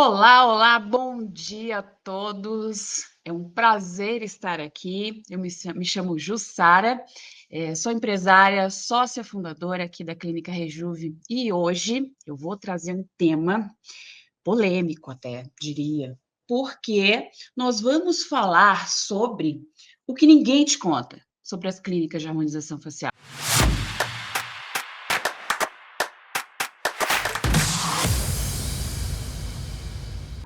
Olá, olá, bom dia a todos. É um prazer estar aqui. Eu me chamo Jussara, sou empresária, sócia fundadora aqui da Clínica Rejuve e hoje eu vou trazer um tema polêmico até, diria, porque nós vamos falar sobre o que ninguém te conta sobre as clínicas de harmonização facial.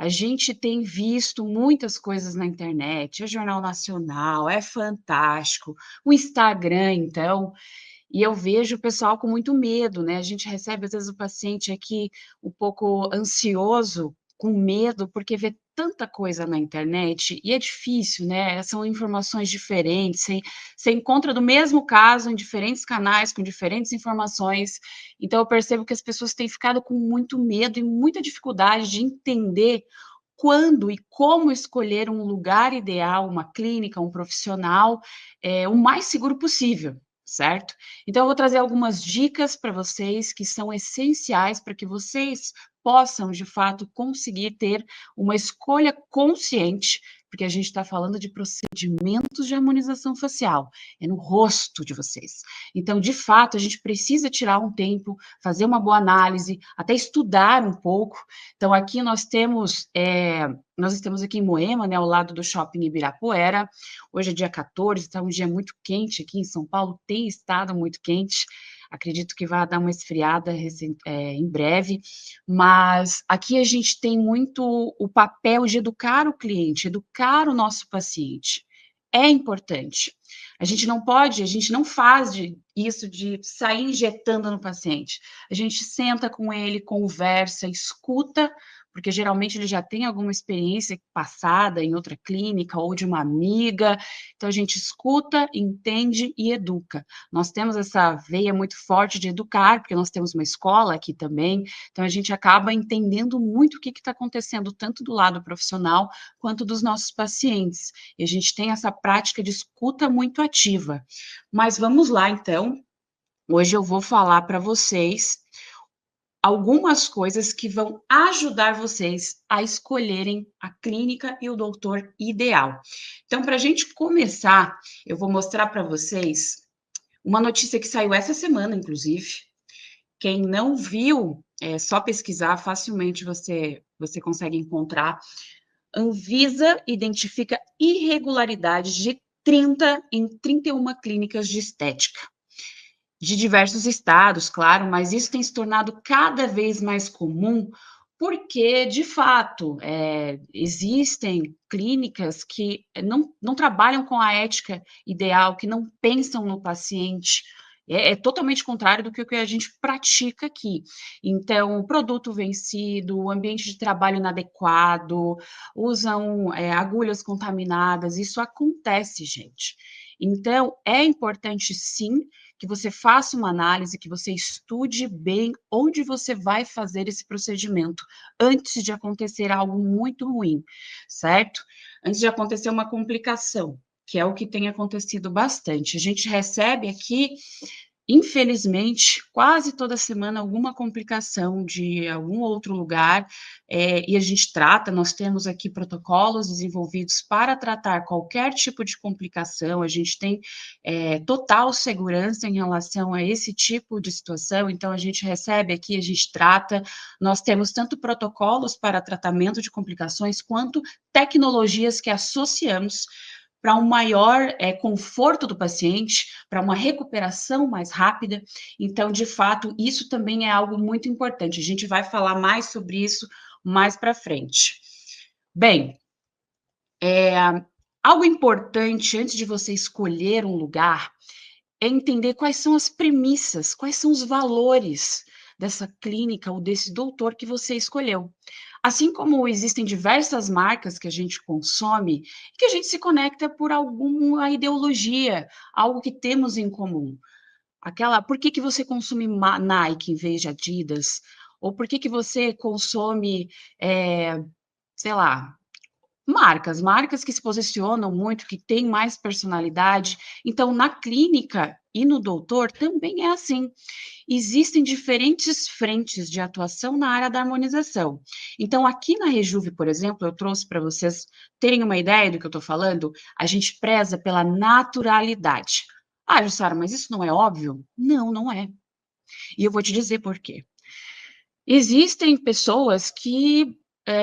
A gente tem visto muitas coisas na internet, é Jornal Nacional, é Fantástico, o Instagram, então, e eu vejo o pessoal com muito medo, né? A gente recebe, às vezes, o paciente aqui um pouco ansioso, com medo, porque vê tanta coisa na internet e é difícil, né? São informações diferentes, você encontra do mesmo caso em diferentes canais, com diferentes informações. Então, eu percebo que as pessoas têm ficado com muito medo e muita dificuldade de entender quando e como escolher um lugar ideal, uma clínica, um profissional, o mais seguro possível, certo? Então, eu vou trazer algumas dicas para vocês que são essenciais para que vocês possam, de fato, conseguir ter uma escolha consciente, porque a gente está falando de procedimentos de harmonização facial, é no rosto de vocês. Então, de fato, a gente precisa tirar um tempo, fazer uma boa análise, até estudar um pouco. Então, aqui nós estamos aqui em Moema, né, ao lado do Shopping Ibirapuera. Hoje é dia 14, está um dia muito quente aqui em São Paulo, tem estado muito quente. Acredito que vai dar uma esfriada em breve, mas aqui a gente tem muito o papel de educar o cliente, educar o nosso paciente. É importante. A gente não faz isso de sair injetando no paciente. A gente senta com ele, conversa, escuta, porque geralmente ele já tem alguma experiência passada em outra clínica ou de uma amiga. Então a gente escuta, entende e educa. Nós temos essa veia muito forte de educar, porque nós temos uma escola aqui também. Então a gente acaba entendendo muito o que está acontecendo, tanto do lado profissional quanto dos nossos pacientes. E a gente tem essa prática de escuta muito ativa. Mas vamos lá, então. Hoje eu vou falar para vocês algumas coisas que vão ajudar vocês a escolherem a clínica e o doutor ideal. Então, para a gente começar, eu vou mostrar para vocês uma notícia que saiu essa semana, inclusive. Quem não viu, é só pesquisar, facilmente você consegue encontrar. Anvisa identifica irregularidades de 30 em 31 clínicas de estética de diversos estados, claro, mas isso tem se tornado cada vez mais comum, porque, de fato, existem clínicas que não trabalham com a ética ideal, que não pensam no paciente. É totalmente contrário do que o que a gente pratica aqui. Então, produto vencido, ambiente de trabalho inadequado, usam agulhas contaminadas, isso acontece, gente. Então, é importante, sim, que você faça uma análise, que você estude bem onde você vai fazer esse procedimento, antes de acontecer algo muito ruim, certo? Antes de acontecer uma complicação, que é o que tem acontecido bastante. A gente recebe aqui, infelizmente, quase toda semana alguma complicação de algum outro lugar, e a gente trata, nós temos aqui protocolos desenvolvidos para tratar qualquer tipo de complicação, a gente tem total segurança em relação a esse tipo de situação, então a gente recebe aqui, a gente trata, nós temos tanto protocolos para tratamento de complicações, quanto tecnologias que associamos para um maior conforto do paciente, para uma recuperação mais rápida. Então, de fato, isso também é algo muito importante. A gente vai falar mais sobre isso mais para frente. Bem, algo importante antes de você escolher um lugar é entender quais são as premissas, quais são os valores dessa clínica ou desse doutor que você escolheu. Assim como existem diversas marcas que a gente consome, que a gente se conecta por alguma ideologia, algo que temos em comum. Por que que você consome Nike em vez de Adidas? Ou por que que você consome, sei lá, Marcas que se posicionam muito, que têm mais personalidade. Então, na clínica e no doutor também é assim. Existem diferentes frentes de atuação na área da harmonização. Então, aqui na Rejuve, por exemplo, eu trouxe para vocês terem uma ideia do que eu estou falando, a gente preza pela naturalidade. Ah, Jussara, mas isso não é óbvio? Não, não é. E eu vou te dizer por quê. Existem pessoas que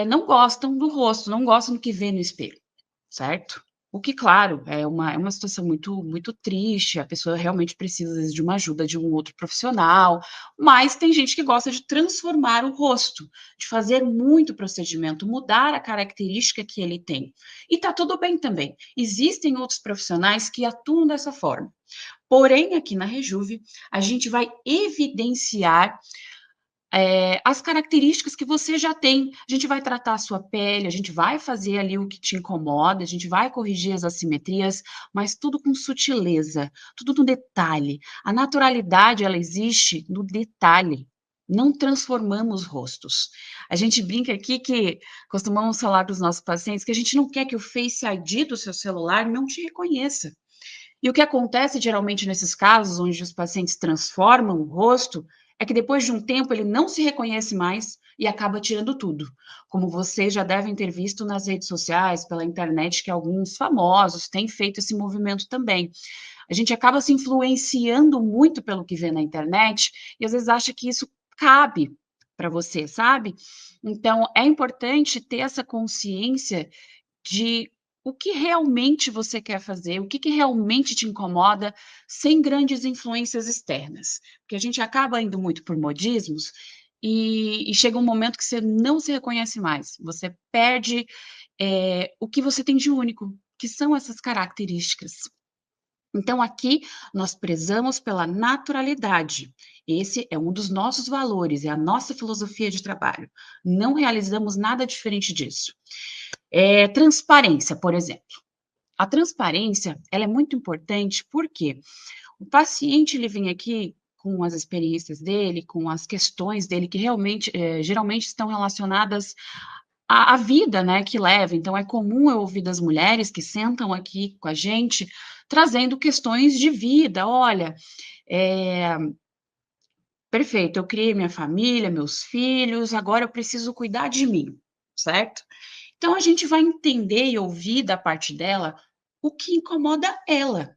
não gostam do rosto, não gostam do que vê no espelho, certo? O que, claro, é uma situação muito, muito triste, a pessoa realmente precisa, às vezes, de uma ajuda de um outro profissional, mas tem gente que gosta de transformar o rosto, de fazer muito procedimento, mudar a característica que ele tem. E tá tudo bem também. Existem outros profissionais que atuam dessa forma. Porém, aqui na Rejuve, a gente vai evidenciar as características que você já tem. A gente vai tratar a sua pele, a gente vai fazer ali o que te incomoda, a gente vai corrigir as assimetrias, mas tudo com sutileza, tudo no detalhe. A naturalidade, ela existe no detalhe. Não transformamos rostos. A gente brinca aqui que costumamos falar para os nossos pacientes que a gente não quer que o Face ID do seu celular não te reconheça. E o que acontece geralmente nesses casos, onde os pacientes transformam o rosto, é que depois de um tempo ele não se reconhece mais e acaba tirando tudo. Como vocês já devem ter visto nas redes sociais, pela internet, que alguns famosos têm feito esse movimento também. A gente acaba se influenciando muito pelo que vê na internet e às vezes acha que isso cabe para você, sabe? Então, é importante ter essa consciência de o que realmente você quer fazer, o que que realmente te incomoda, sem grandes influências externas. Porque a gente acaba indo muito por modismos e chega um momento que você não se reconhece mais, você perde, o que você tem de único, que são essas características. Então aqui nós prezamos pela naturalidade, esse é um dos nossos valores, é a nossa filosofia de trabalho, não realizamos nada diferente disso. Transparência, por exemplo. A transparência, ela é muito importante, porque o paciente ele vem aqui com as experiências dele, com as questões dele que realmente, geralmente estão relacionadas à vida, né, que leva. Então é comum eu ouvir das mulheres que sentam aqui com a gente, trazendo questões de vida. Olha, eh, perfeito, eu criei minha família, meus filhos, agora eu preciso cuidar de mim, certo? Então a gente vai entender e ouvir da parte dela o que incomoda ela.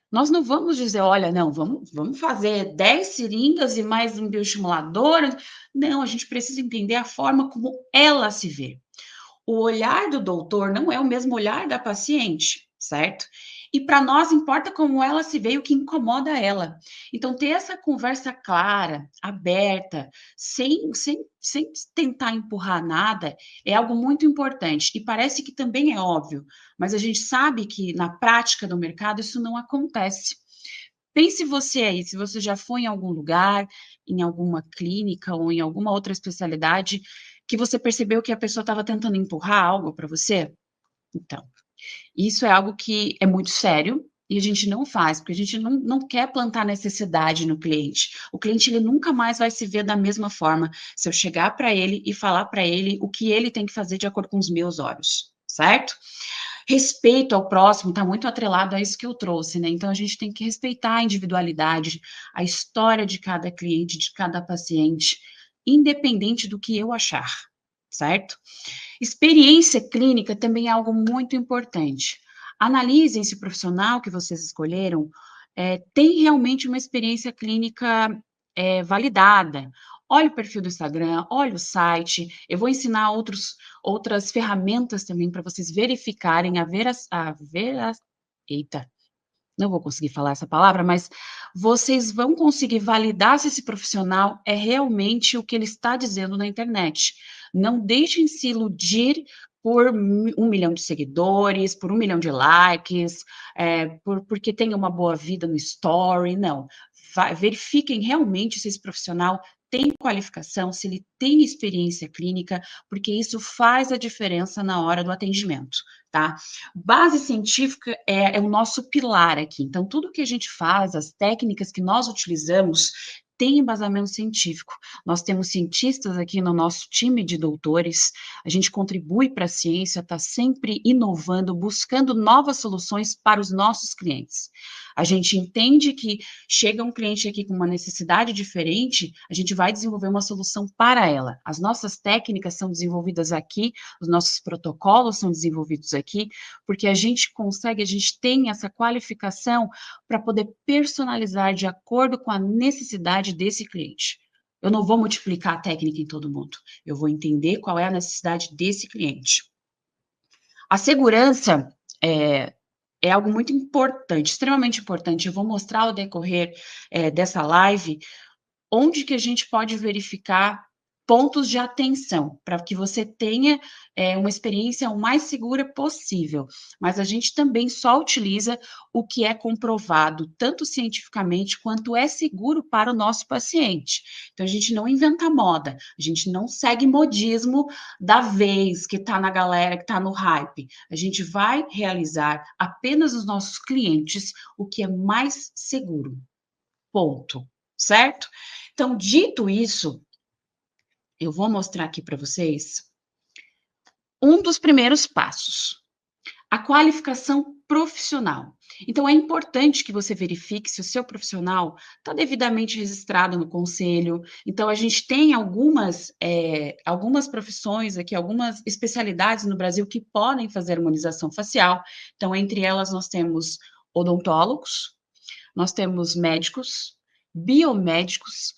Nós não vamos dizer: "Olha, não, vamos fazer 10 seringas e mais um bioestimulador". Não, a gente precisa entender a forma como ela se vê. O olhar do doutor não é o mesmo olhar da paciente, certo? E para nós importa como ela se vê e o que incomoda ela. Então, ter essa conversa clara, aberta, sem tentar empurrar nada, é algo muito importante. E parece que também é óbvio, mas a gente sabe que na prática do mercado isso não acontece. Pense você aí, se você já foi em algum lugar, em alguma clínica ou em alguma outra especialidade, que você percebeu que a pessoa estava tentando empurrar algo para você? Então, isso é algo que é muito sério e a gente não faz, porque a gente não quer plantar necessidade no cliente. O cliente ele nunca mais vai se ver da mesma forma se eu chegar para ele e falar para ele o que ele tem que fazer de acordo com os meus olhos, certo? Respeito ao próximo está muito atrelado a isso que eu trouxe, né? Então a gente tem que respeitar a individualidade, a história de cada cliente, de cada paciente, independente do que eu achar, certo? Experiência clínica também é algo muito importante. Analisem se o profissional que vocês escolheram tem realmente uma experiência clínica validada. Olhe o perfil do Instagram, olhe o site. Eu vou ensinar outras ferramentas também para vocês verificarem eita, não vou conseguir falar essa palavra, mas vocês vão conseguir validar se esse profissional é realmente o que ele está dizendo na internet. Não deixem se iludir por 1 milhão de seguidores, por 1 milhão de likes, porque tem uma boa vida no story, não. Verifiquem realmente se esse profissional tem qualificação, se ele tem experiência clínica, porque isso faz a diferença na hora do atendimento, tá? Base científica é o nosso pilar aqui. Então, tudo que a gente faz, as técnicas que nós utilizamos, tem embasamento científico. Nós temos cientistas aqui no nosso time de doutores, a gente contribui para a ciência, está sempre inovando, buscando novas soluções para os nossos clientes. A gente entende que chega um cliente aqui com uma necessidade diferente, a gente vai desenvolver uma solução para ela. As nossas técnicas são desenvolvidas aqui, os nossos protocolos são desenvolvidos aqui, porque a gente consegue, a gente tem essa qualificação para poder personalizar de acordo com a necessidade desse cliente. Eu não vou multiplicar a técnica em todo mundo, eu vou entender qual é a necessidade desse cliente. A segurança é algo muito importante, extremamente importante. Eu vou mostrar ao decorrer dessa live onde que a gente pode verificar pontos de atenção, para que você tenha uma experiência o mais segura possível. Mas a gente também só utiliza o que é comprovado, tanto cientificamente, quanto é seguro para o nosso paciente. Então, a gente não inventa moda, a gente não segue modismo da vez, que está na galera, que está no hype. A gente vai realizar apenas os nossos clientes o que é mais seguro. Ponto. Certo? Então, dito isso, eu vou mostrar aqui para vocês um dos primeiros passos, a qualificação profissional. Então, é importante que você verifique se o seu profissional está devidamente registrado no conselho. Então, a gente tem algumas profissões aqui, algumas especialidades no Brasil que podem fazer harmonização facial. Então, entre elas, nós temos odontólogos, nós temos médicos, biomédicos,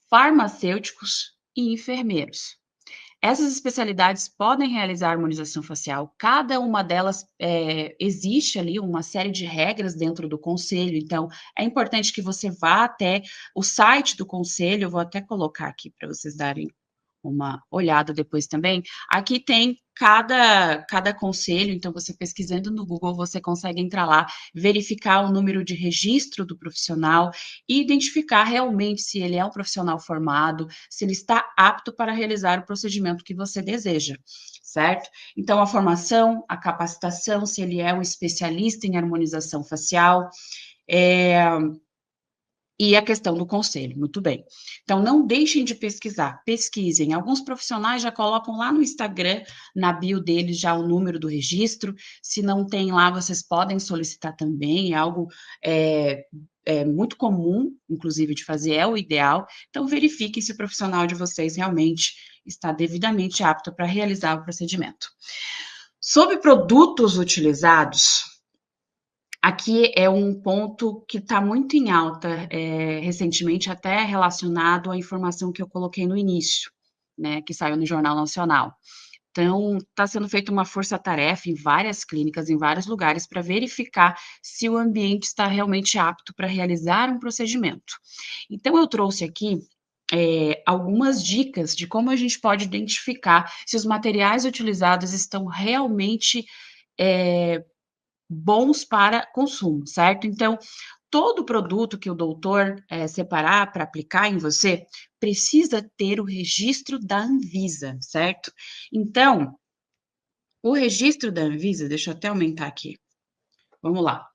farmacêuticos e enfermeiros. Essas especialidades podem realizar harmonização facial, cada uma delas existe ali uma série de regras dentro do conselho, então é importante que você vá até o site do conselho, eu vou até colocar aqui para vocês darem uma olhada depois também. Aqui tem cada conselho, então você pesquisando no Google, você consegue entrar lá, verificar o número de registro do profissional e identificar realmente se ele é um profissional formado, se ele está apto para realizar o procedimento que você deseja, certo? Então, a formação, a capacitação, se ele é um especialista em harmonização facial, e a questão do conselho, muito bem. Então, não deixem de pesquisar, pesquisem. Alguns profissionais já colocam lá no Instagram, na bio deles, já o número do registro. Se não tem lá, vocês podem solicitar também, é algo muito comum, inclusive, de fazer, é o ideal. Então, verifiquem se o profissional de vocês realmente está devidamente apto para realizar o procedimento. Sobre produtos utilizados, aqui é um ponto que está muito em alta, recentemente, até relacionado à informação que eu coloquei no início, né, que saiu no Jornal Nacional. Então, está sendo feita uma força-tarefa em várias clínicas, em vários lugares, para verificar se o ambiente está realmente apto para realizar um procedimento. Então, eu trouxe aqui algumas dicas de como a gente pode identificar se os materiais utilizados estão realmente bons para consumo, certo? Então, todo produto que o doutor separar para aplicar em você precisa ter o registro da Anvisa, certo? Então, o registro da Anvisa, deixa eu até aumentar aqui. Vamos lá.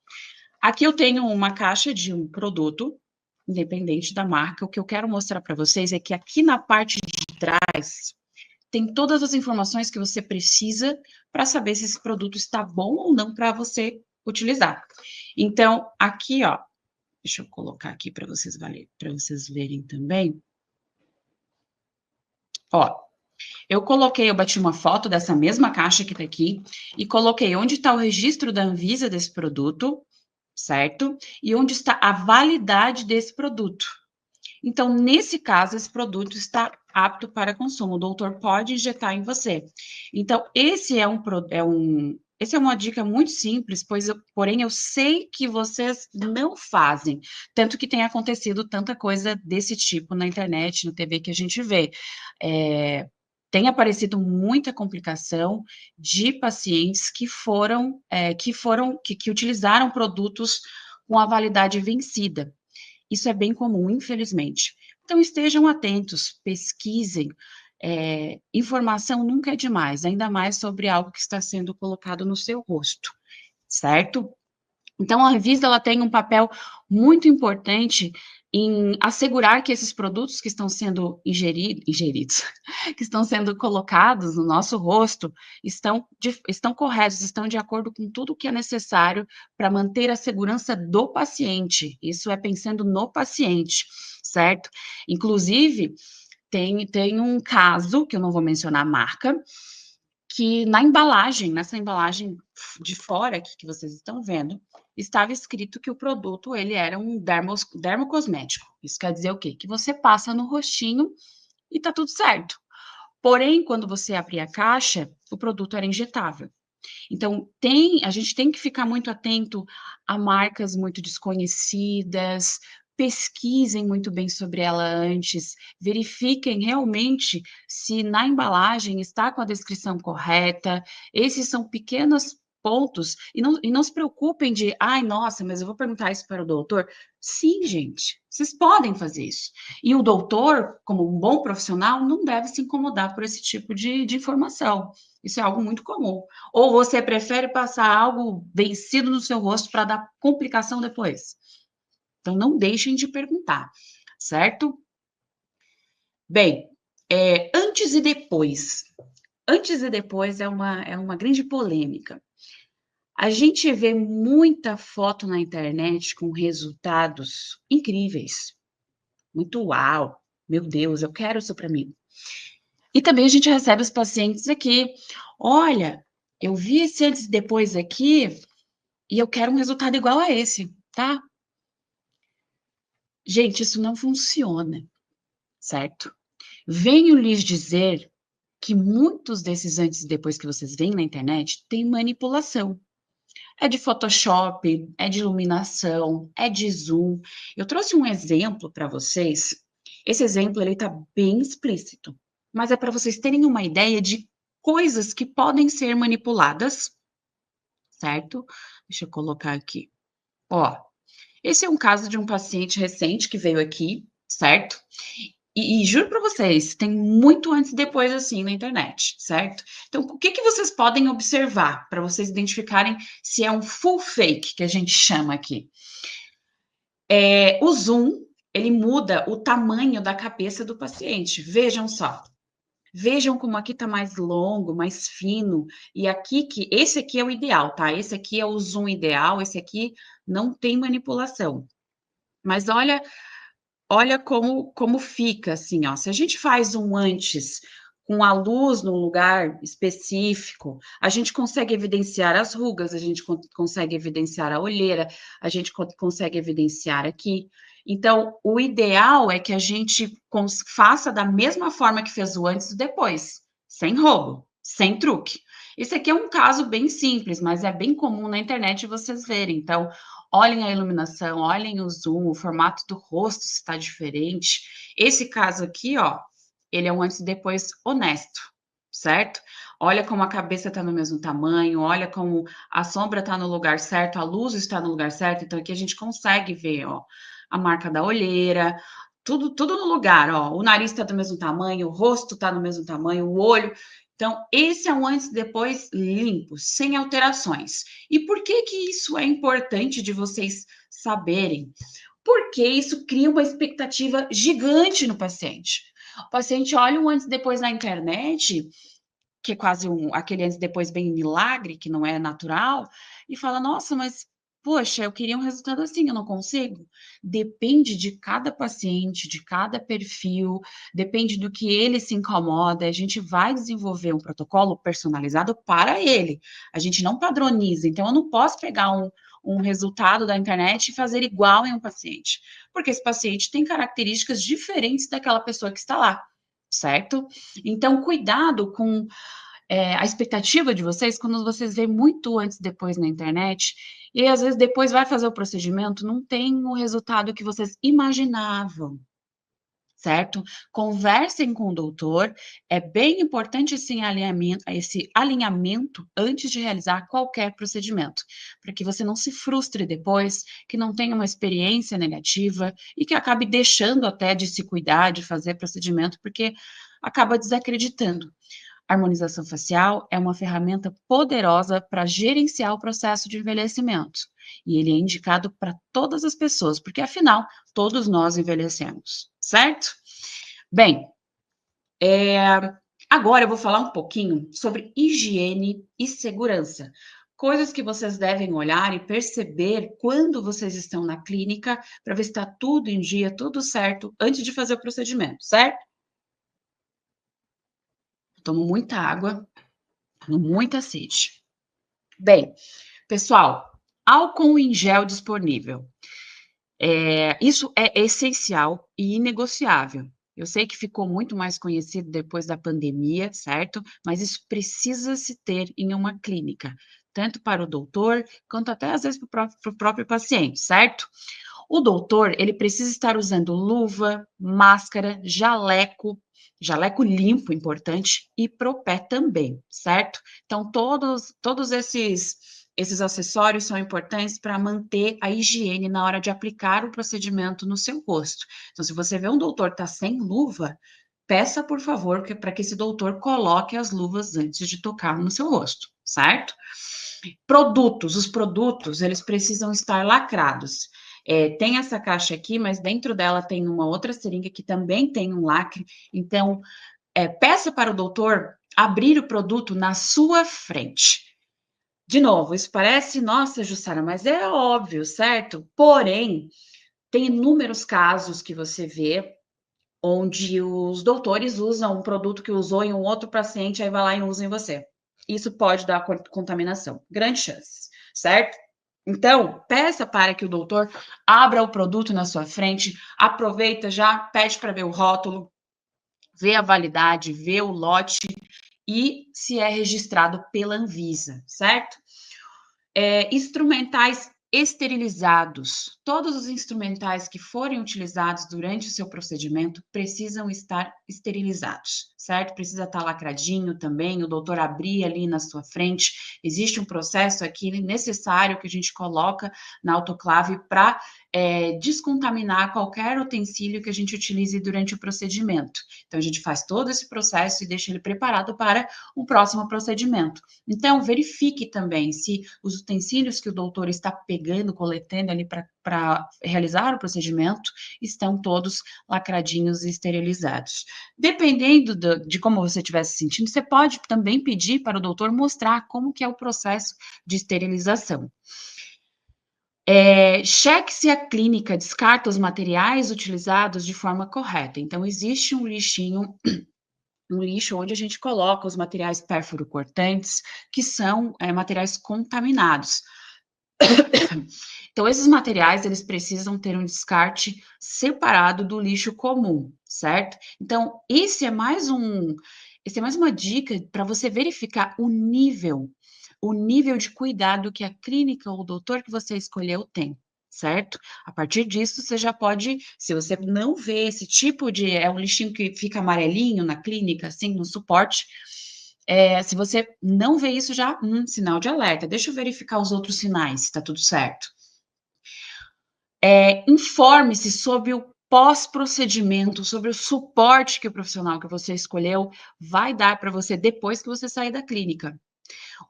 Aqui eu tenho uma caixa de um produto, independente da marca. O que eu quero mostrar para vocês é que aqui na parte de trás tem todas as informações que você precisa para saber se esse produto está bom ou não para você utilizar. Então, aqui, ó, deixa eu colocar aqui para vocês verem também. Ó, eu bati uma foto dessa mesma caixa que tá aqui e coloquei onde está o registro da Anvisa desse produto, certo? E onde está a validade desse produto. Então, nesse caso, esse produto está apto para consumo. O doutor pode injetar em você. Então, essa é uma dica muito simples, porém eu sei que vocês não fazem. Tanto que tem acontecido tanta coisa desse tipo na internet, na TV que a gente vê. Tem aparecido muita complicação de pacientes que utilizaram produtos com a validade vencida. Isso é bem comum, infelizmente. Então, estejam atentos, pesquisem. Informação nunca é demais, ainda mais sobre algo que está sendo colocado no seu rosto, certo? Então, a Anvisa ela tem um papel muito importante em assegurar que esses produtos que estão sendo ingeridos, que estão sendo colocados no nosso rosto, estão corretos, estão de acordo com tudo que é necessário para manter a segurança do paciente. Isso é pensando no paciente, certo? Inclusive, tem um caso, que eu não vou mencionar a marca, que nessa embalagem de fora aqui que vocês estão vendo, estava escrito que o produto ele era um dermocosmético. Isso quer dizer o quê? Que você passa no rostinho e tá tudo certo. Porém, quando você abria a caixa, o produto era injetável. Então, a gente tem que ficar muito atento a marcas muito desconhecidas, pesquisem muito bem sobre ela antes, verifiquem realmente se na embalagem está com a descrição correta. Esses são pequenos pontos, e não se preocupem de, ai, nossa, mas eu vou perguntar isso para o doutor. Sim, gente, vocês podem fazer isso. E o doutor, como um bom profissional, não deve se incomodar por esse tipo de informação. Isso é algo muito comum. Ou você prefere passar algo vencido no seu rosto para dar complicação depois? Então, não deixem de perguntar, certo? Bem, antes e depois. Antes e depois é uma grande polêmica. A gente vê muita foto na internet com resultados incríveis. Muito uau! Meu Deus, eu quero isso para mim. E também a gente recebe os pacientes aqui. Olha, eu vi esse antes e depois aqui, e eu quero um resultado igual a esse, tá? Gente, isso não funciona, certo? Venho lhes dizer que muitos desses antes e depois que vocês veem na internet têm manipulação. É de Photoshop, é de iluminação, é de zoom. Eu trouxe um exemplo para vocês. Esse exemplo ele está bem explícito, mas é para vocês terem uma ideia de coisas que podem ser manipuladas, certo? Deixa eu colocar aqui. Ó, esse é um caso de um paciente recente que veio aqui, certo? E juro para vocês, tem muito antes e depois assim na internet, certo? Então, o que vocês podem observar para vocês identificarem se é um full fake, que a gente chama aqui? O zoom, ele muda o tamanho da cabeça do paciente. Vejam só. Vejam como aqui está mais longo, mais fino, e esse aqui é o ideal, tá? Esse aqui é o zoom ideal, esse aqui não tem manipulação. Mas olha como fica, assim, ó. Se a gente faz um antes com a luz num lugar específico, a gente consegue evidenciar as rugas, a gente consegue evidenciar a olheira, a gente consegue evidenciar aqui. Então, o ideal é que a gente faça da mesma forma que fez o antes e depois, sem roubo, sem truque. Esse aqui é um caso bem simples, mas é bem comum na internet vocês verem. Então, olhem a iluminação, olhem o zoom, o formato do rosto se está diferente. Esse caso aqui, ó, ele é um antes e depois honesto, certo? Olha como a cabeça está no mesmo tamanho, olha como a sombra está no lugar certo, a luz está no lugar certo. Então, aqui a gente consegue ver, ó, a marca da olheira, tudo no lugar, ó. O nariz está do mesmo tamanho, o rosto está no mesmo tamanho, o olho. Então, esse é um antes e depois limpo, sem alterações. E por que isso é importante de vocês saberem? Porque isso cria uma expectativa gigante no paciente. O paciente olha um antes e depois na internet, que é quase aquele antes e depois bem milagre, que não é natural, e fala: nossa, mas poxa, eu queria um resultado assim, eu não consigo. Depende de cada paciente, de cada perfil, depende do que ele se incomoda. A gente vai desenvolver um protocolo personalizado para ele. A gente não padroniza, então eu não posso pegar um resultado da internet e fazer igual em um paciente, porque esse paciente tem características diferentes daquela pessoa que está lá, certo? Então, cuidado com a expectativa de vocês quando vocês veem muito antes e depois na internet, e às vezes depois vai fazer o procedimento, não tem o resultado que vocês imaginavam, certo? Conversem com o doutor, é bem importante esse alinhamento antes de realizar qualquer procedimento, para que você não se frustre depois, que não tenha uma experiência negativa e que acabe deixando até de se cuidar, de fazer procedimento, porque acaba desacreditando. Harmonização facial é uma ferramenta poderosa para gerenciar o processo de envelhecimento. E ele é indicado para todas as pessoas, porque afinal, todos nós envelhecemos, certo? Bem, agora eu vou falar um pouquinho sobre higiene e segurança. Coisas que vocês devem olhar e perceber quando vocês estão na clínica, para ver se está tudo em dia, tudo certo, antes de fazer o procedimento, certo? Tomo muita água, tenho muita sede. Bem, pessoal, álcool em gel disponível. Isso é essencial e inegociável. Eu sei que ficou muito mais conhecido depois da pandemia, certo? Mas isso precisa se ter em uma clínica, tanto para o doutor, quanto até às vezes para o próprio paciente, certo? O doutor, ele precisa estar usando luva, máscara, jaleco, jaleco limpo, importante, e propé também, certo? Então, todos esses acessórios são importantes para manter a higiene na hora de aplicar o procedimento no seu rosto. Então, se você vê um doutor que está sem luva, peça, por favor, para que esse doutor coloque as luvas antes de tocar no seu rosto, certo? Os produtos, eles precisam estar lacrados. Tem essa caixa aqui, mas dentro dela tem uma outra seringa que também tem um lacre. Então, peça para o doutor abrir o produto na sua frente. De novo, isso parece, nossa, Jussara, mas é óbvio, certo? Porém, tem inúmeros casos que você vê onde os doutores usam um produto que usou em um outro paciente, aí vai lá e usa em você. Isso pode dar contaminação, grande chance, certo? Então, peça para que o doutor abra o produto na sua frente, aproveita já, pede para ver o rótulo, vê a validade, vê o lote e se é registrado pela Anvisa, certo? Instrumentais esterilizados. Todos os instrumentais que forem utilizados durante o seu procedimento precisam estar esterilizados, certo? Precisa estar lacradinho também, o doutor abrir ali na sua frente. Existe um processo aqui necessário que a gente coloca na autoclave para descontaminar qualquer utensílio que a gente utilize durante o procedimento. Então, a gente faz todo esse processo e deixa ele preparado para o próximo procedimento. Então, verifique também se os utensílios que o doutor está pegando, coletando ali para realizar o procedimento, estão todos lacradinhos e esterilizados. Dependendo de como você estiver se sentindo, você pode também pedir para o doutor mostrar como que é o processo de esterilização. Cheque se a clínica descarta os materiais utilizados de forma correta. Então, existe um lixinho, um lixo onde a gente coloca os materiais pérfuro-cortantes, que são materiais contaminados. Então, esses materiais, eles precisam ter um descarte separado do lixo comum, certo? Então, esse é mais uma dica para você verificar o nível de cuidado que a clínica ou o doutor que você escolheu tem, certo? A partir disso, você já pode, se você não vê esse tipo é um lixinho que fica amarelinho na clínica, assim, no suporte, se você não vê isso já, sinal de alerta. Deixa eu verificar os outros sinais, se tá tudo certo. Informe-se sobre o pós-procedimento, sobre o suporte que o profissional que você escolheu vai dar para você depois que você sair da clínica.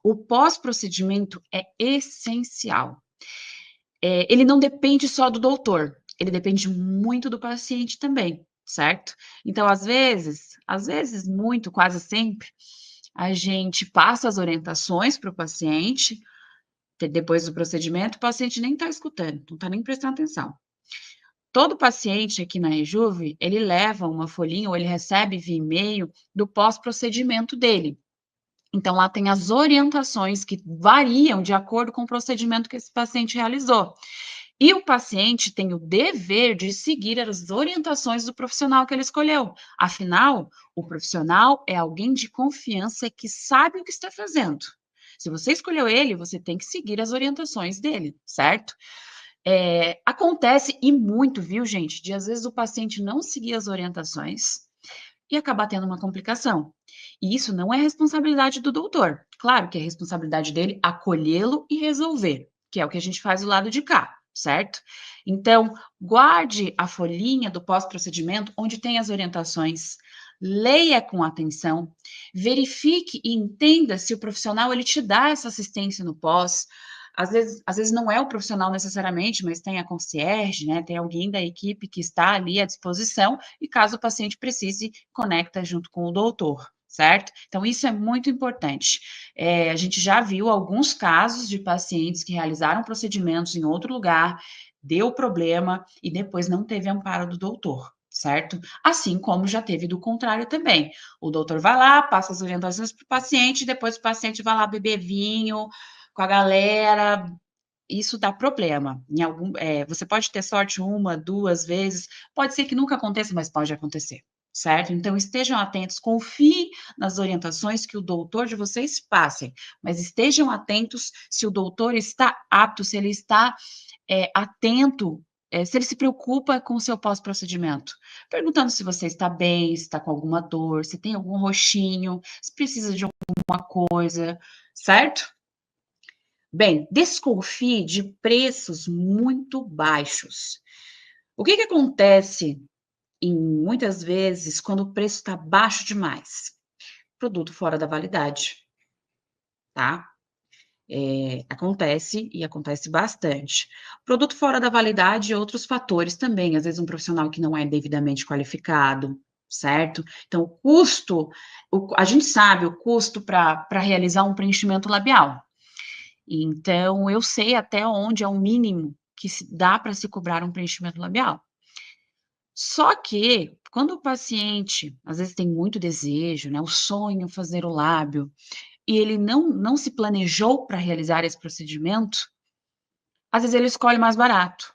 O pós-procedimento é essencial. Ele não depende só do doutor, ele depende muito do paciente também, certo? Então, às vezes, muito, quase sempre, a gente passa as orientações para o paciente, depois do procedimento, o paciente nem está escutando, não está nem prestando atenção. Todo paciente aqui na Rejuve, ele leva uma folhinha ou ele recebe via e-mail do pós-procedimento dele. Então, lá tem as orientações que variam de acordo com o procedimento que esse paciente realizou. E o paciente tem o dever de seguir as orientações do profissional que ele escolheu. Afinal, o profissional é alguém de confiança que sabe o que está fazendo. Se você escolheu ele, você tem que seguir as orientações dele, certo? Acontece e muito, viu, gente, de às vezes o paciente não seguir as orientações e acabar tendo uma complicação. E isso não é responsabilidade do doutor. Claro que é responsabilidade dele acolhê-lo e resolver, que é o que a gente faz do lado de cá, certo? Então, guarde a folhinha do pós-procedimento onde tem as orientações, leia com atenção, verifique e entenda se o profissional ele te dá essa assistência no pós. Às vezes não é o profissional necessariamente, mas tem a concierge, né, tem alguém da equipe que está ali à disposição e caso o paciente precise, conecta junto com o doutor, certo? Então isso é muito importante. A gente já viu alguns casos de pacientes que realizaram procedimentos em outro lugar, deu problema e depois não teve amparo do doutor, certo? Assim como já teve do contrário também. O doutor vai lá, passa as orientações para o paciente, depois o paciente vai lá beber vinho com a galera, isso dá problema. Você pode ter sorte uma, duas vezes, pode ser que nunca aconteça, mas pode acontecer, certo? Então estejam atentos, confiem nas orientações que o doutor de vocês passem, mas estejam atentos se o doutor está apto, se ele está atento, se ele se preocupa com o seu pós-procedimento, perguntando se você está bem, se está com alguma dor, se tem algum roxinho, se precisa de alguma coisa, certo? Bem, desconfie de preços muito baixos. O que acontece muitas vezes quando o preço está baixo demais? Produto fora da validade, tá? Acontece e acontece bastante. Produto fora da validade e outros fatores também, às vezes um profissional que não é devidamente qualificado, certo? Então, o custo, a gente sabe o custo para realizar um preenchimento labial. Então, eu sei até onde é o mínimo que dá para se cobrar um preenchimento labial. Só que, quando o paciente, às vezes, tem muito desejo, né, o sonho fazer o lábio, e ele não se planejou para realizar esse procedimento, às vezes ele escolhe mais barato.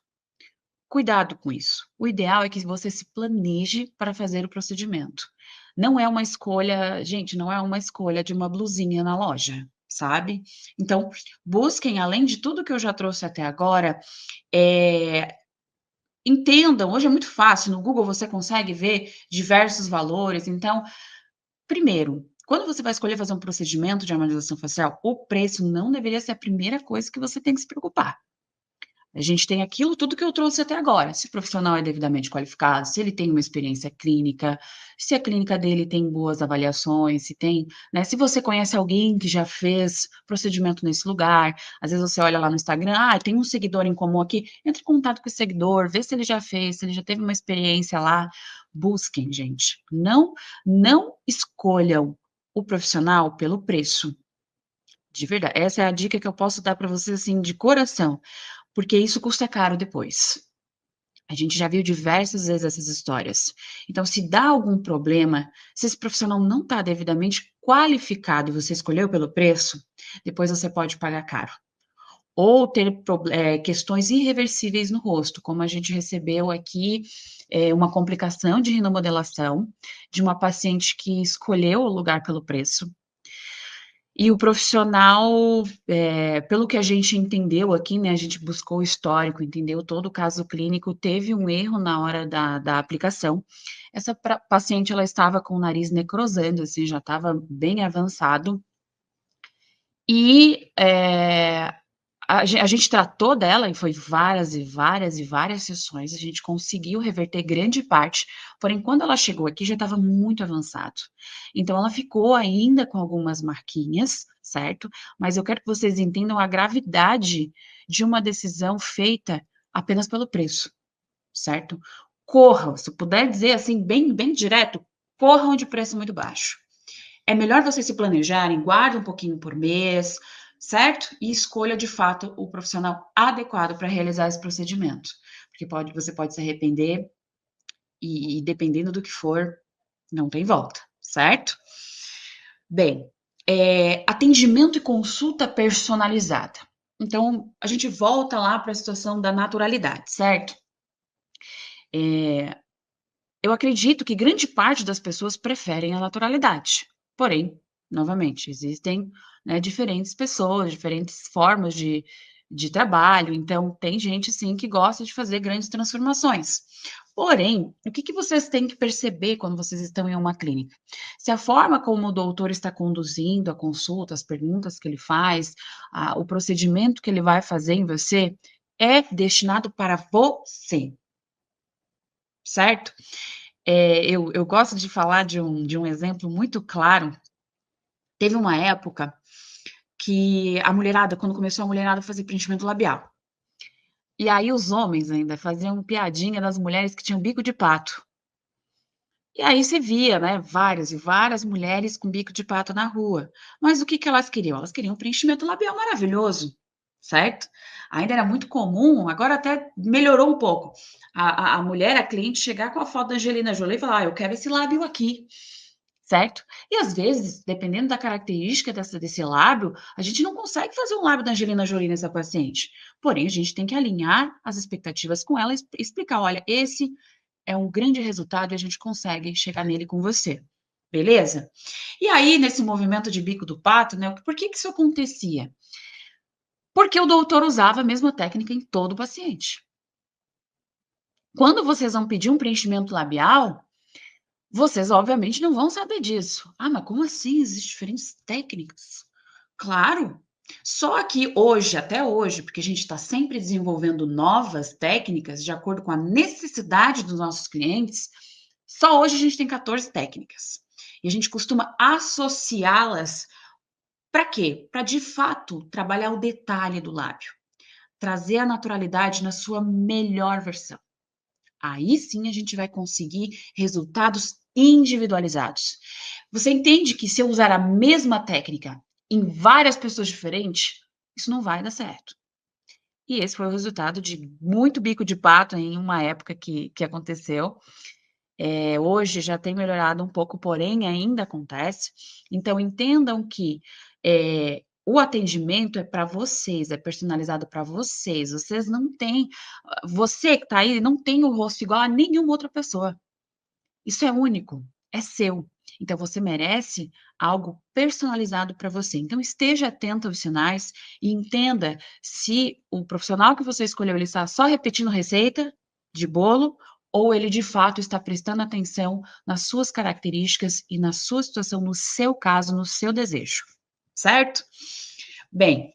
Cuidado com isso. O ideal é que você se planeje para fazer o procedimento. Não é uma escolha, gente, não é uma escolha de uma blusinha na loja, sabe? Então, busquem, além de tudo que eu já trouxe até agora, eh, entendam, hoje é muito fácil, no Google você consegue ver diversos valores. Então, primeiro, quando você vai escolher fazer um procedimento de harmonização facial, o preço não deveria ser a primeira coisa que você tem que se preocupar. A gente tem aquilo tudo que eu trouxe até agora, se o profissional é devidamente qualificado, se ele tem uma experiência clínica, se a clínica dele tem boas avaliações, se tem, né, se você conhece alguém que já fez procedimento nesse lugar, às vezes você olha lá no Instagram, tem um seguidor em comum aqui, entre em contato com esse seguidor, vê se ele já fez, se ele já teve uma experiência lá, busquem, gente. Não escolham o profissional pelo preço. De verdade, essa é a dica que eu posso dar para vocês, assim, de coração. Porque isso custa caro depois. A gente já viu diversas vezes essas histórias. Então, se dá algum problema, se esse profissional não está devidamente qualificado e você escolheu pelo preço, depois você pode pagar caro. Ou ter questões irreversíveis no rosto, como a gente recebeu aqui, uma complicação de rinomodelação de uma paciente que escolheu o lugar pelo preço, e o profissional, pelo que a gente entendeu aqui, né, a gente buscou o histórico, entendeu todo o caso clínico, teve um erro na hora da aplicação. Essa paciente, ela estava com o nariz necrosando, assim, já estava bem avançado. E, a gente tratou dela e foi várias e várias e várias sessões, a gente conseguiu reverter grande parte, porém quando ela chegou aqui já estava muito avançado. Então ela ficou ainda com algumas marquinhas, certo? Mas eu quero que vocês entendam a gravidade de uma decisão feita apenas pelo preço, certo? Corram, se puder dizer assim bem direto, corram de preço muito baixo. É melhor vocês se planejarem, guarde um pouquinho por mês, certo? E escolha de fato o profissional adequado para realizar esse procedimento, porque você pode se arrepender e dependendo do que for, não tem volta, certo? Bem, atendimento e consulta personalizada. Então, a gente volta lá para a situação da naturalidade, certo? Eu acredito que grande parte das pessoas preferem a naturalidade. Porém, novamente, existem, né, diferentes pessoas, diferentes formas de trabalho. Então, tem gente, sim, que gosta de fazer grandes transformações. Porém, o que vocês têm que perceber quando vocês estão em uma clínica? Se a forma como o doutor está conduzindo a consulta, as perguntas que ele faz, o procedimento que ele vai fazer em você, é destinado para você, certo? Eu gosto de falar de um exemplo muito claro. Teve uma época que a mulherada, quando começou a mulherada a fazer preenchimento labial. E aí os homens ainda faziam piadinha das mulheres que tinham bico de pato. E aí você via, né, várias e várias mulheres com bico de pato na rua. Mas o que que elas queriam? Elas queriam um preenchimento labial maravilhoso, certo? Ainda era muito comum, agora até melhorou um pouco. A mulher, a cliente, chegar com a foto da Angelina Jolie e falar: "Ah, eu quero esse lábio aqui", certo? E às vezes, dependendo da característica desse lábio, a gente não consegue fazer um lábio da Angelina Jolie nessa paciente. Porém, a gente tem que alinhar as expectativas com ela e explicar: "Olha, esse é um grande resultado e a gente consegue chegar nele com você, beleza?". E aí, nesse movimento de bico do pato, né, por que que isso acontecia? Porque o doutor usava a mesma técnica em todo paciente. Quando vocês vão pedir um preenchimento labial, vocês obviamente não vão saber disso. "Ah, mas como assim? Existem diferentes técnicas?". Claro, só que hoje, até hoje, porque a gente está sempre desenvolvendo novas técnicas de acordo com a necessidade dos nossos clientes, só hoje a gente tem 14 técnicas. E a gente costuma associá-las para quê? Para de fato trabalhar o detalhe do lábio, trazer a naturalidade na sua melhor versão. Aí sim a gente vai conseguir resultados individualizados. Você entende que se eu usar a mesma técnica em várias pessoas diferentes, isso não vai dar certo. E esse foi o resultado de muito bico de pato em uma época que aconteceu. Hoje já tem melhorado um pouco, porém ainda acontece. Então entendam que, o atendimento é para vocês, é personalizado para vocês. Vocês não têm você que está aí não tem o rosto igual a nenhuma outra pessoa. Isso é único, é seu. Então você merece algo personalizado para você. Então esteja atento aos sinais e entenda se o profissional que você escolheu, ele está só repetindo receita de bolo ou ele de fato está prestando atenção nas suas características e na sua situação, no seu caso, no seu desejo, certo? Bem,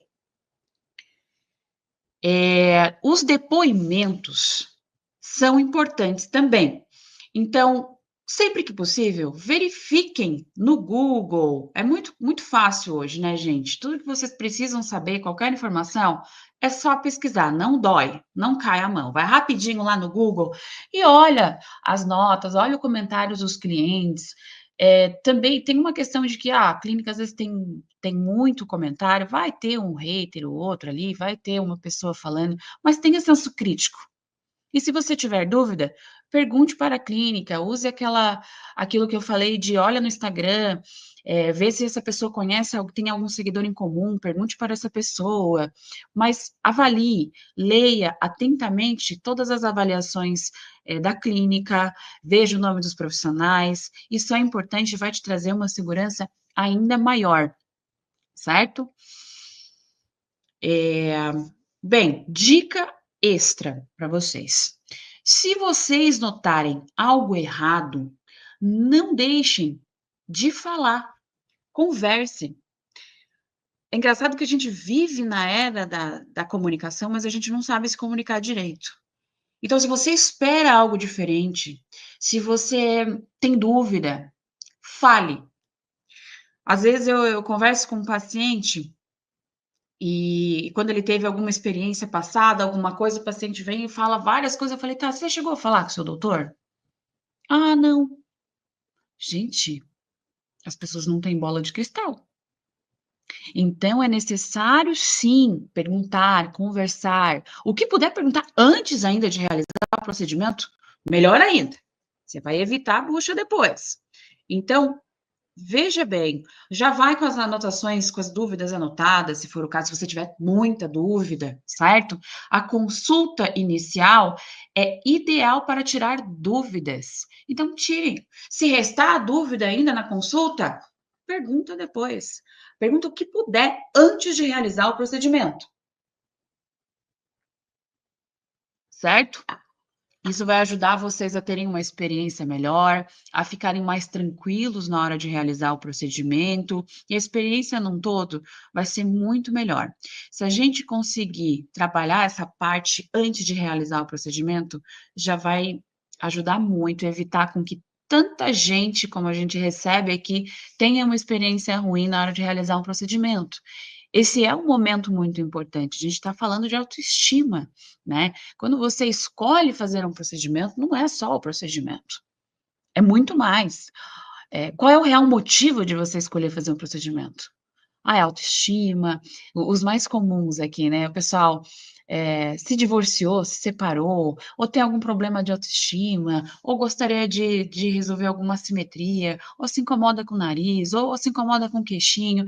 os depoimentos são importantes também. Então, sempre que possível, verifiquem no Google. É muito fácil hoje, né, gente? Tudo que vocês precisam saber, qualquer informação, é só pesquisar, não dói, não cai a mão. Vai rapidinho lá no Google e olha as notas, olha os comentários dos clientes. Também tem uma questão de que a clínica às vezes tem muito comentário, vai ter um hater ou outro ali, vai ter uma pessoa falando, mas tenha senso crítico. E se você tiver dúvida, pergunte para a clínica, use aquilo que eu falei de olha no Instagram, vê se essa pessoa conhece tem algum seguidor em comum, pergunte para essa pessoa, mas avalie, leia atentamente todas as avaliações, da clínica, veja o nome dos profissionais, isso é importante, vai te trazer uma segurança ainda maior, certo? Bem, dica extra para vocês. Se vocês notarem algo errado, não deixem de falar, converse. É engraçado que a gente vive na era da comunicação, mas a gente não sabe se comunicar direito. Então, se você espera algo diferente, se você tem dúvida, fale. Às vezes eu converso com um paciente e quando ele teve alguma experiência passada, alguma coisa, o paciente vem e fala várias coisas, eu falei: "Tá, você chegou a falar com o seu doutor?". "Ah, não". Gente, as pessoas não têm bola de cristal. Então é necessário sim, perguntar, conversar. O que puder perguntar antes ainda de realizar o procedimento, melhor ainda. Você vai evitar a bucha depois. Então, veja bem, já vai com as anotações, com as dúvidas anotadas, se for o caso, se você tiver muita dúvida, certo? A consulta inicial é ideal para tirar dúvidas. Então, tire. Se restar dúvida ainda na consulta, pergunta depois. Pergunta o que puder antes de realizar o procedimento, certo? Isso vai ajudar vocês a terem uma experiência melhor, a ficarem mais tranquilos na hora de realizar o procedimento, e a experiência num todo vai ser muito melhor. Se a gente conseguir trabalhar essa parte antes de realizar o procedimento, já vai ajudar muito a evitar com que tanta gente como a gente recebe aqui tenha uma experiência ruim na hora de realizar um procedimento. esse é um momento muito importante, a gente está falando de autoestima, né. Quando você escolhe fazer um procedimento, não é só o procedimento, é muito mais. Qual é o real motivo de você escolher fazer um procedimento? Ah, é autoestima, o os mais comuns aqui, né, o pessoal, se divorciou, se separou, ou tem algum problema de autoestima, ou gostaria de resolver alguma assimetria, ou se incomoda com o nariz, ou se incomoda com o queixinho.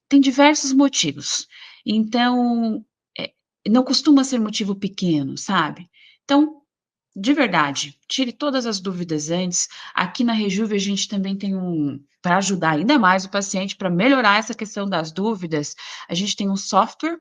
Tem diversos motivos. Então, eh, não costuma ser motivo pequeno, sabe. Então, de verdade, tire todas as dúvidas antes. Aqui na Rejuve a gente também tem para ajudar ainda mais o paciente, para melhorar essa questão das dúvidas, a gente tem um software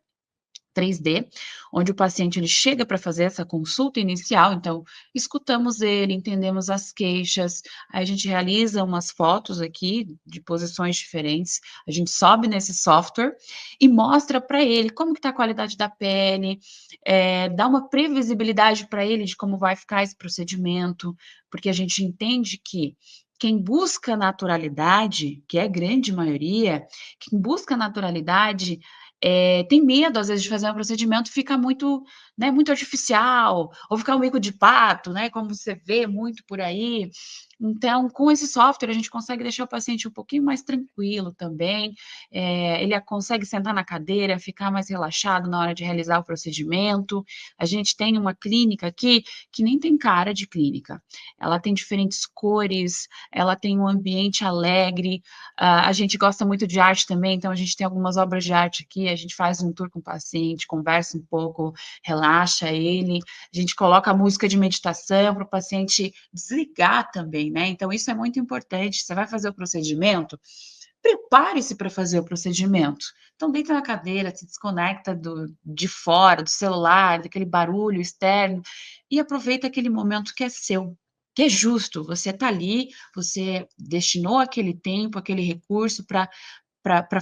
3D, onde o paciente ele chega para fazer essa consulta inicial, então escutamos ele, entendemos as queixas, aí a gente realiza umas fotos aqui de posições diferentes, a gente sobe nesse software e mostra para ele como que está a qualidade da pele, dá uma previsibilidade para ele de como vai ficar esse procedimento, porque a gente entende que quem busca naturalidade, que é a grande maioria, quem busca naturalidade tem medo, às vezes, de fazer um procedimento, fica muito, né, muito artificial, ou ficar um bico de pato, né, como você vê muito por aí. Então, com esse software, a gente consegue deixar o paciente um pouquinho mais tranquilo também, ele consegue sentar na cadeira, ficar mais relaxado na hora de realizar o procedimento. A gente tem uma clínica aqui que nem tem cara de clínica, ela tem diferentes cores, ela tem um ambiente alegre, a gente gosta muito de arte também, então a gente tem algumas obras de arte aqui, a gente faz um tour com o paciente, conversa um pouco, relaxa ele, a gente coloca música de meditação para o paciente desligar também, né, então isso é muito importante, você vai fazer o procedimento, prepare-se para fazer o procedimento. Então deita na cadeira, se desconecta de fora, do celular, daquele barulho externo, e aproveita aquele momento que é seu, que é justo, você está ali, você destinou aquele tempo, aquele recurso para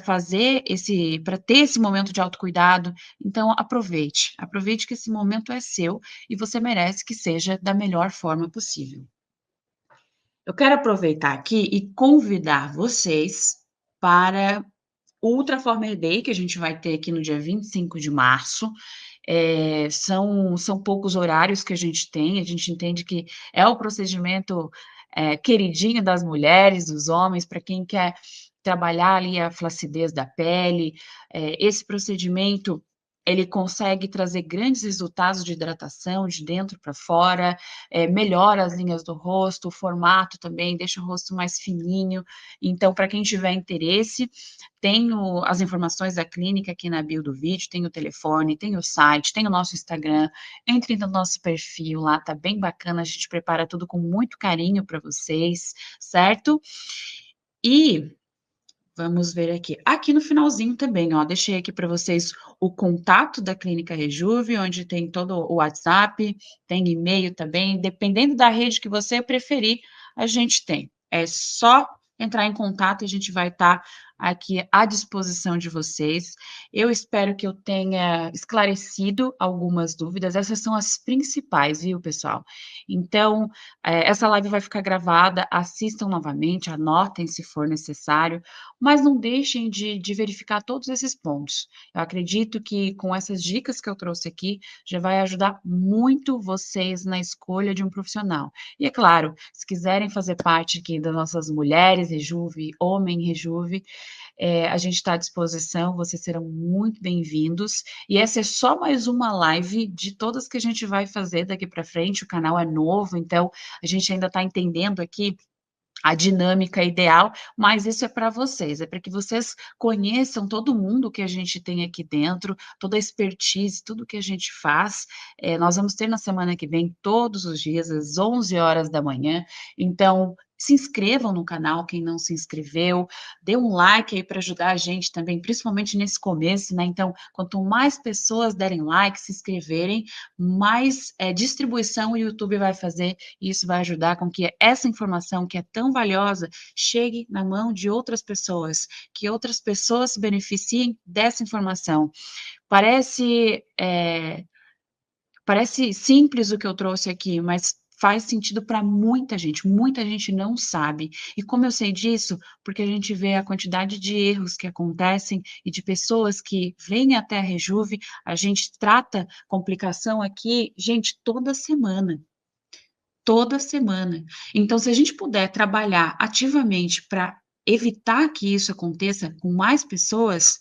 fazer esse para ter esse momento de autocuidado, então aproveite, aproveite que esse momento é seu e você merece que seja da melhor forma possível. Eu quero aproveitar aqui e convidar vocês para o Ultra Former Day, que a gente vai ter aqui no dia 25 de março. São poucos horários que a gente entende que é o procedimento, queridinho das mulheres, dos homens, para quem quer trabalhar ali a flacidez da pele. Esse procedimento, ele consegue trazer grandes resultados de hidratação de dentro para fora, melhora as linhas do rosto, o formato também, deixa o rosto mais fininho. Então, para quem tiver interesse, tem as informações da clínica aqui na bio do vídeo, tem o telefone, tem o site, tem o nosso Instagram, entre no nosso perfil lá, tá bem bacana, a gente prepara tudo com muito carinho para vocês, certo? E vamos ver aqui. Aqui no finalzinho também, ó, deixei aqui para vocês o contato da Clínica Rejuve, onde tem todo o WhatsApp, tem e-mail também, dependendo da rede que você preferir, a gente tem. É só entrar em contato e a gente vai estar aqui à disposição de vocês. Eu espero que eu tenha esclarecido algumas dúvidas, essas são as principais, viu, pessoal? Então, essa live vai ficar gravada, assistam novamente, anotem se for necessário, mas não deixem de verificar todos esses pontos. Eu acredito que com essas dicas que eu trouxe aqui, já vai ajudar muito vocês na escolha de um profissional. E é claro, se quiserem fazer parte aqui das nossas mulheres Rejuve, homem Rejuve, a gente está à disposição, vocês serão muito bem-vindos. E essa é só mais uma live de todas que a gente vai fazer daqui para frente, o canal é novo, então a gente ainda está entendendo aqui a dinâmica ideal, mas isso é para vocês, é para que vocês conheçam todo mundo que a gente tem aqui dentro, toda a expertise, tudo que a gente faz. Nós vamos ter na semana que vem, todos os dias, às 11 horas da manhã. Então, se inscrevam no canal, quem não se inscreveu, dê um like aí para ajudar a gente também, principalmente nesse começo, né? Então, quanto mais pessoas derem like, se inscreverem, mais distribuição o YouTube vai fazer e isso vai ajudar com que essa informação que é tão valiosa chegue na mão de outras pessoas, que outras pessoas se beneficiem dessa informação. Parece, parece simples o que eu trouxe aqui, mas faz sentido para muita gente não sabe. E como eu sei disso? Porque a gente vê a quantidade de erros que acontecem e de pessoas que vêm até a Rejuve, a gente trata complicação aqui, gente, toda semana. Toda semana. Então, se a gente puder trabalhar ativamente para evitar que isso aconteça com mais pessoas,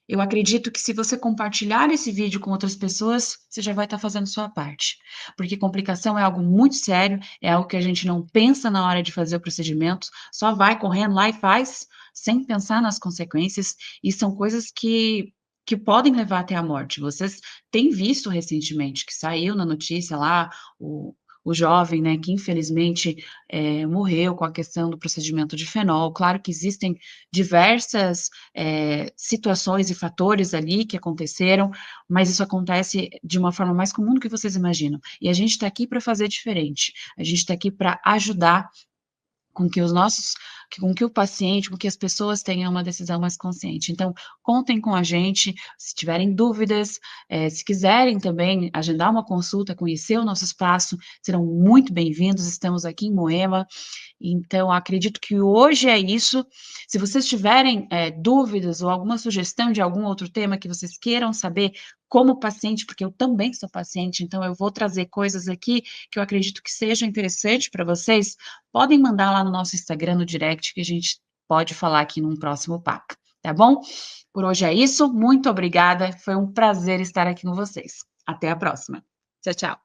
eu acredito que se você compartilhar esse vídeo com outras pessoas, você já vai estar fazendo sua parte. Porque complicação é algo muito sério, é algo que a gente não pensa na hora de fazer o procedimento, só vai correndo lá e faz, sem pensar nas consequências, e são coisas que podem levar até a morte. Vocês têm visto recentemente que saiu na notícia lá o jovem, né, que infelizmente morreu com a questão do procedimento de fenol. Claro que existem diversas situações e fatores ali que aconteceram, mas isso acontece de uma forma mais comum do que vocês imaginam. E a gente está aqui para fazer diferente. A gente está aqui para ajudar com que os nossos com que o paciente, com que as pessoas tenham uma decisão mais consciente. Então, contem com a gente, se tiverem dúvidas, se quiserem também agendar uma consulta, conhecer o nosso espaço, serão muito bem-vindos, estamos aqui em Moema, então acredito que hoje é isso. Se vocês tiverem, dúvidas ou alguma sugestão de algum outro tema que vocês queiram saber como paciente, porque eu também sou paciente, então eu vou trazer coisas aqui que eu acredito que seja interessante para vocês, podem mandar lá no nosso Instagram, no direct, que a gente pode falar aqui num próximo papo, tá bom? Por hoje é isso, muito obrigada, foi um prazer estar aqui com vocês. Até a próxima. Tchau, tchau.